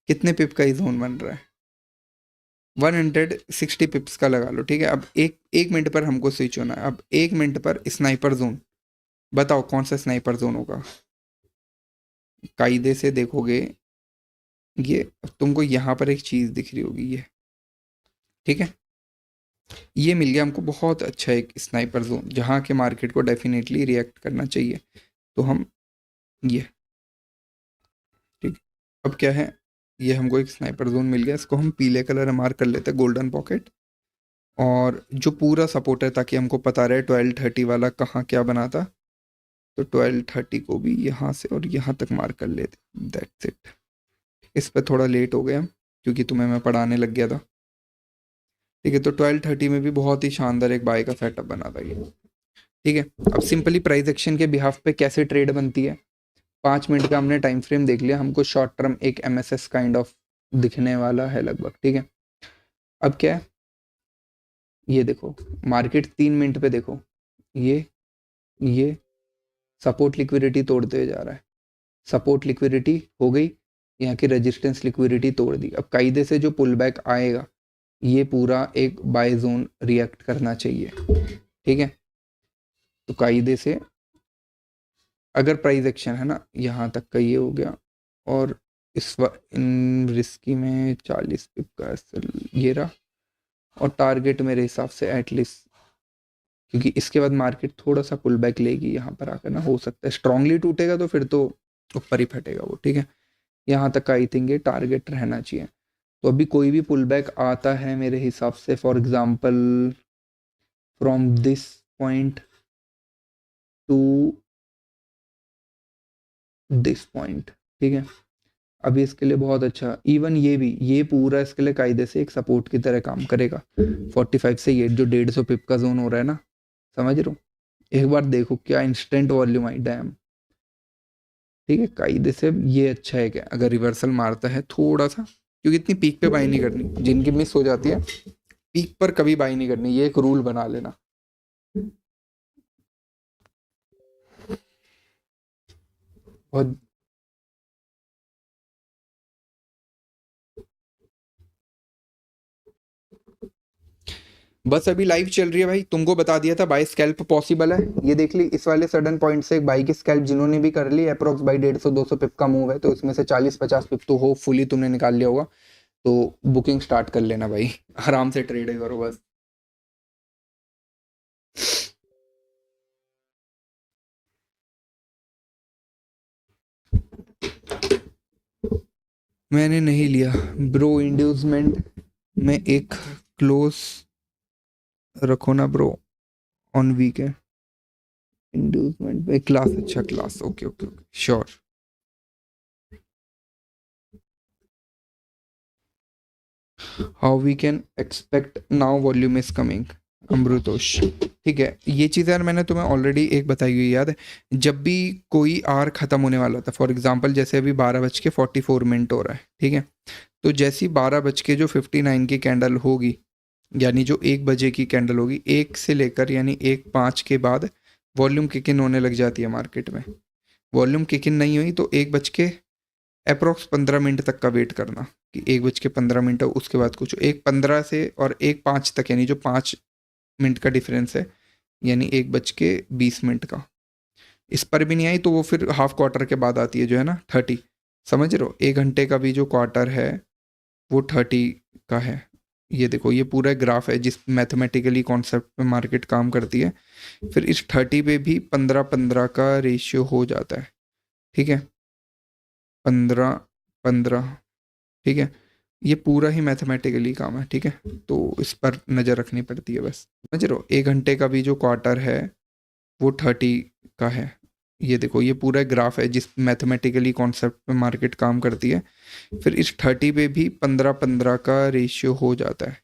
कितने पिप का ही जोन बन रहा है? 160 पिप्स का लगा लो, ठीक है। अब एक मिनट पर हमको स्विच होना है। अब 1 मिनट पर स्नाइपर जोन, बताओ कौन सा स्नाइपर जोन होगा? कायदे से देखोगे, ये तुमको यहाँ पर एक चीज़ दिख रही होगी, ये ठीक है। ये मिल गया हमको बहुत अच्छा एक स्नाइपर जोन, जहाँ के मार्केट को डेफिनेटली रिएक्ट करना चाहिए। तो हम ये, ठीक, अब क्या है, ये हमको एक स्नाइपर जोन मिल गया, इसको हम पीले कलर में मार्क कर लेते हैं, गोल्डन पॉकेट। और जो पूरा सपोर्ट है, ताकि हमको पता रहे 1230 वाला कहाँ क्या बना था, तो 1230 को भी यहाँ से और यहाँ तक मार्क कर लेते, दैट्स इट। इस पर थोड़ा लेट हो गया क्योंकि तुम्हें मैं पढ़ाने लग गया था, ठीक है। तो 1230 में भी बहुत ही शानदार एक बाय का सेटअप बना था ये, ठीक है। अब सिंपली प्राइस एक्शन के बिहाफ पे कैसे ट्रेड बनती है, 5 मिनट का हमने टाइम फ्रेम देख लिया, हमको शॉर्ट टर्म एक MSS काइंड ऑफ दिखने वाला है लगभग, ठीक है। अब क्या है, ये देखो मार्केट 3 मिनट पे देखो, ये सपोर्ट लिक्विडिटी तोड़ते हुए जा रहा है, सपोर्ट लिक्विडिटी हो गई, यहाँ की रेजिस्टेंस लिक्विडिटी तोड़ दी। अब कायदे से जो पुल बैक आएगा, ये पूरा एक बाय जोन रिएक्ट करना चाहिए, ठीक है। तो कायदे से अगर प्राइस एक्शन है ना, यहाँ तक का ये हो गया, और इन रिस्की में 40 पिप का ये रहा, और टारगेट मेरे हिसाब से एटलीस्ट, क्योंकि इसके बाद मार्केट थोड़ा सा पुल बैक लेगी यहाँ पर आकर ना, हो सकता है स्ट्रांगली टूटेगा तो फिर तो ऊपर ही फटेगा वो, ठीक है। यहाँ तक का आई थिंक ये टारगेट रहना चाहिए। तो अभी कोई भी पुल बैक आता है मेरे हिसाब से, for example from this point two this point, ठीक है। अभी इसके लिए बहुत अच्छा, इवन ये भी, ये पूरा इसके लिए कायदे से एक सपोर्ट की तरह काम करेगा। 45 से ये जो 150 पिप का जोन हो रहा है ना, समझ रहे हो, एक बार देखो क्या इंस्टेंट वॉल्यूम आई, डैम, ठीक है। कायदे से ये अच्छा है कि अगर रिवर्सल मारता है थोड़ा सा, क्योंकि इतनी पीक पे बाई नहीं करनी, जिनकी मिस हो जाती है पीक पर कभी बाई नहीं करनी, ये एक रूल बना लेना। बहुत बस अभी लाइव चल रही है भाई, तुमको बता दिया था बाई स्कैल्प पॉसिबल है, ये देख ली इस वाले सडन पॉइंट से बाई की स्कैल्प जिन्होंने भी कर ली, अप्रोक्स बाई 150-200 पिप का मूव है, तो इसमें से 40-50 पिप तो होपफुली तुमने निकाल लिया होगा। तो बुकिंग स्टार्ट कर लेना भाई, आराम से ट्रेड करो बस। मैंने नहीं लिया ब्रो, इंड्यूसमेंट में एक क्लोज रखो ना ब्रो, ऑन वीक है इंड्यूसमेंट में क्लास, अच्छा class, okay okay okay sure. How we can expect now volume is coming, Amritosh, ठीक है। ये चीज़ यार मैंने तुम्हें ऑलरेडी एक बताई हुई याद है, जब भी कोई आर ख़त्म होने वाला था, फॉर एग्जांपल जैसे अभी 12:44 हो रहा है, ठीक है। तो जैसी 12:59 की कैंडल होगी, यानी जो 1 बजे की कैंडल होगी, 1 से लेकर यानी 1:05 के बाद वॉल्यूम किक इन होने लग जाती है मार्केट में। वॉल्यूम किक इन नहीं हुई तो 1 बज के अप्रोक्स 15 मिनट तक का वेट करना, कि 1 बज के 15 मिनट, उसके बाद कुछ 1:15 से और 1:05 तक, यानी जो 5 मिनट का डिफरेंस है, यानी 1:20 का, इस पर भी नहीं आई तो वो फिर हाफ क्वार्टर के बाद आती है, जो है ना 30, समझ रहे हो, 1 घंटे का भी जो क्वार्टर है वो 30 का है। ये देखो ये पूरा ग्राफ है जिस मैथमेटिकली कॉन्सेप्ट पे मार्केट काम करती है, फिर इस 30 पे भी 15-15 का रेशियो हो जाता है, ठीक है, 15-15, ठीक है। ये पूरा ही मैथमेटिकली काम है, ठीक है। तो इस पर नज़र रखनी पड़ती है बस, समझ रहे हो। 1 घंटे का भी जो क्वार्टर है वो 30 का है। ये देखो ये पूरा ग्राफ है जिस मैथमेटिकली कॉन्सेप्ट पे मार्केट काम करती है, फिर इस 30 पे भी 15-15 का रेशियो हो जाता है,